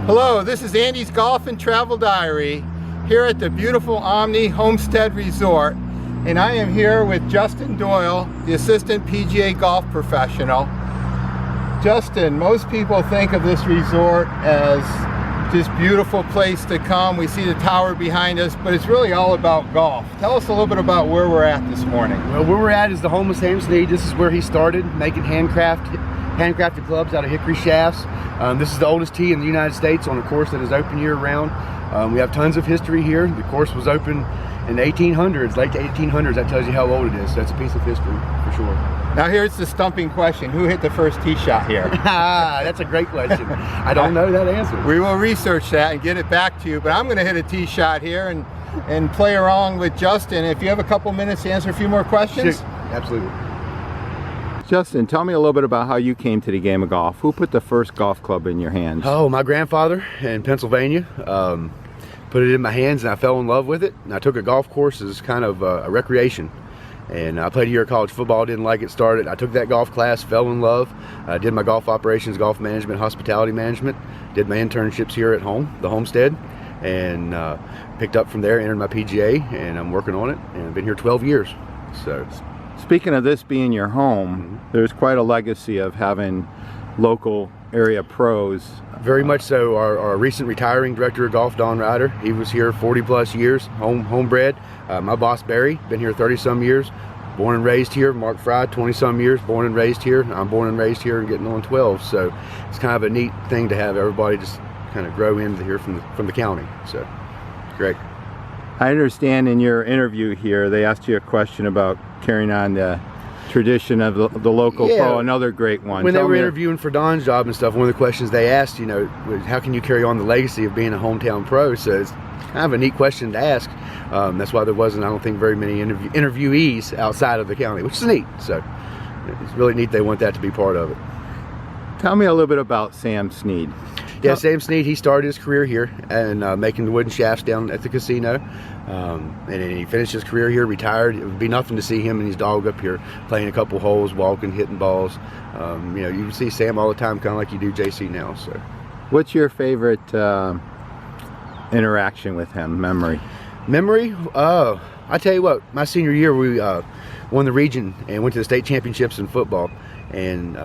Hello, this is Andy's Golf and Travel Diary here at the beautiful Omni Homestead Resort, and I am here with Justin Doyle, the assistant PGA golf professional. Justin, most people think of this resort as this beautiful place to come. We see the tower behind us, but it's really all about golf. Tell us a little bit about where we're at this morning. Well, where we're at is the home of Sam Snead. This is where he started making handcrafted clubs out of hickory shafts. This is the oldest tee in the United States on a course that is open year-round. We have tons of history here. The course was open in the 1800s, late 1800s. That tells you how old it is. So that's a piece of history for sure. Now here's the stumping question. Who hit the first tee shot here? That's a great question. I don't know that answer. We will research that and get it back to you, but I'm going to hit a tee shot here and play along with Justin. If you have a couple minutes to answer a few more questions. Sure. Absolutely. Justin, tell me a little bit about how you came to the game of golf. Who put the first golf club in your hands? Oh, my grandfather in Pennsylvania put it in my hands, and I fell in love with it. And I took a golf course as kind of a recreation. And I played a year of college football, didn't like it, started. I took that golf class, fell in love. I did my golf operations, golf management, hospitality management. Did my internships here at home, the Homestead, and picked up from there, entered my PGA, and I'm working on it. And I've been here 12 years. So, speaking of this being your home, there's quite a legacy of having local area pros. Very much so. Our recent retiring director of golf, Don Ryder, he was here 40 plus years, homebred. My boss, Barry, been here 30 some years, born and raised here. Mark Fry, 20 some years, born and raised here. I'm born and raised here and getting on 12. So it's kind of a neat thing to have everybody just kind of grow into here from the county. So great. I understand in your interview here, they asked you a question about carrying on the tradition of the local pro, another great one. When they were interviewing for Don's job and stuff, one of the questions they asked, you know, was how can you carry on the legacy of being a hometown pro? So it's kind of a neat question to ask. That's why there wasn't, I don't think, very many interviewees outside of the county, which is neat. So it's really neat they want that to be part of it. Tell me a little bit about Sam Snead. Yeah, Sam Snead, he started his career here and making the wooden shafts down at the casino. And then he finished his career here, retired. It would be nothing to see him and his dog up here playing a couple holes, walking, hitting balls. You know, you can see Sam all the time, kind of like you do JC now. So, what's your favorite interaction with him, memory? Memory? I tell you what, my senior year we won the region and went to the state championships in football. And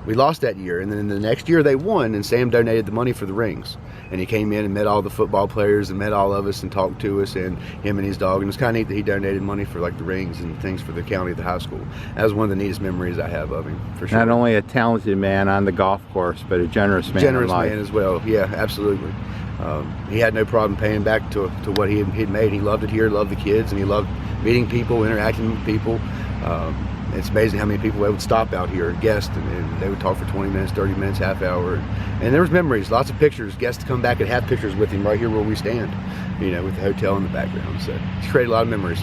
we lost that year, and then the next year they won, and Sam donated the money for the rings. And he came in and met all the football players and met all of us and talked to us, and him and his dog. And it was kind of neat that he donated money for like the rings and things for the county, the high school. That was one of the neatest memories I have of him, for sure. Not only a talented man on the golf course, but a generous man. Generous man as well. Yeah, absolutely. He had no problem paying back to what he had made. He loved it here, loved the kids, and he loved meeting people, interacting with people. It's amazing how many people would stop out here, guests, and they would talk for 20 minutes, 30 minutes, half hour. And there was memories, lots of pictures. Guests come back and have pictures with him right here where we stand, you know, with the hotel in the background. So it's created a lot of memories.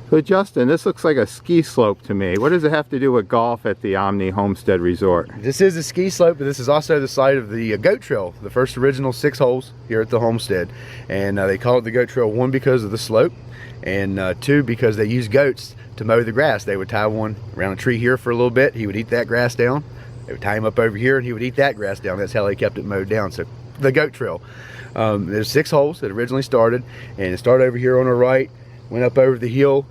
So Justin, this looks like a ski slope to me. What does it have to do with golf at the Omni Homestead Resort? This is a ski slope, but this is also the site of the goat trail, the first original 6 holes here at the Homestead. And they call it the goat trail, 1, because of the slope, and 2, because they use goats to mow the grass. They would tie one around a tree here for a little bit. He would eat that grass down. They would tie him up over here and he would eat that grass down. That's how they kept it mowed down. So the goat trail. There's 6 holes that originally started, and it started over here on our right, went up over the hill,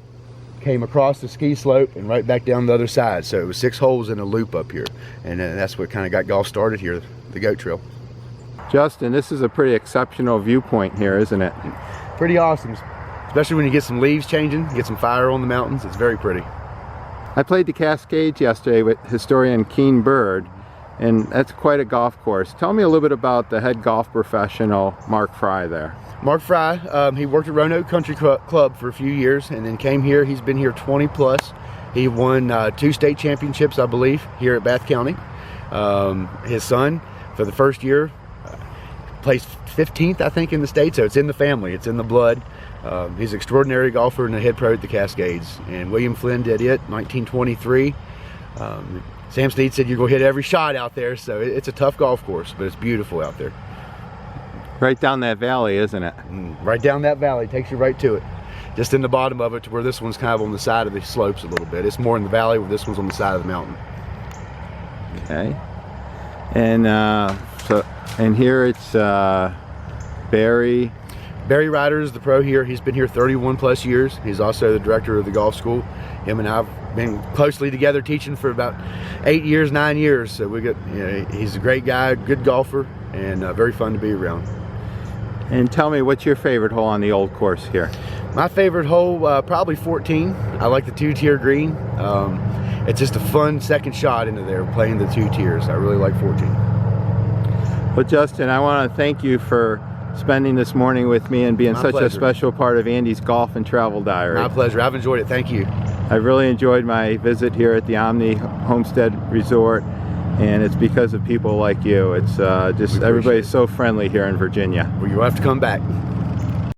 came across the ski slope, and right back down the other side. So it was 6 holes in a loop up here, and that's what kind of got golf started here, the goat trail. Justin, this is a pretty exceptional viewpoint here, isn't it? Pretty awesome, especially when you get some leaves changing, get some fire on the mountains. It's very pretty. I played the Cascades yesterday with historian Keen Bird, and that's quite a golf course. Tell me a little bit about the head golf professional, Mark Fry, there. Mark Fry, he worked at Roanoke Country Club for a few years and then came here. He's been here 20 plus. He won 2 state championships, I believe, here at Bath County. His son, for the first year, placed 15th, I think, in the state, so it's in the family, it's in the blood. He's an extraordinary golfer and a head pro at the Cascades. And William Flynn did it, 1923. Sam Snead said you're going to hit every shot out there, so it's a tough golf course, but it's beautiful out there. Right down that valley, isn't it? Right down that valley, takes you right to it. Just in the bottom of it, to where this one's kind of on the side of the slopes a little bit. It's more in the valley, where this one's on the side of the mountain. Okay. And So, and here it's Barry. Barry Ryder is the pro here. He's been here 31 plus years. He's also the director of the golf school. Him and I have been closely together teaching for about 8 years, 9 years. So we got, you know, he's a great guy, good golfer, and very fun to be around. And tell me, what's your favorite hole on the old course here? My favorite hole, probably 14. I like the 2-tier green. It's just a fun second shot into there, playing the 2 tiers. I really like 14. Well, Justin, I want to thank you for spending this morning with me and being such a special part of Andy's golf and travel diary. My pleasure. I've enjoyed it. Thank you. I really enjoyed my visit here at the Omni Homestead Resort, and it's because of people like you. It's just everybody's so friendly here in Virginia. Well, you'll have to come back.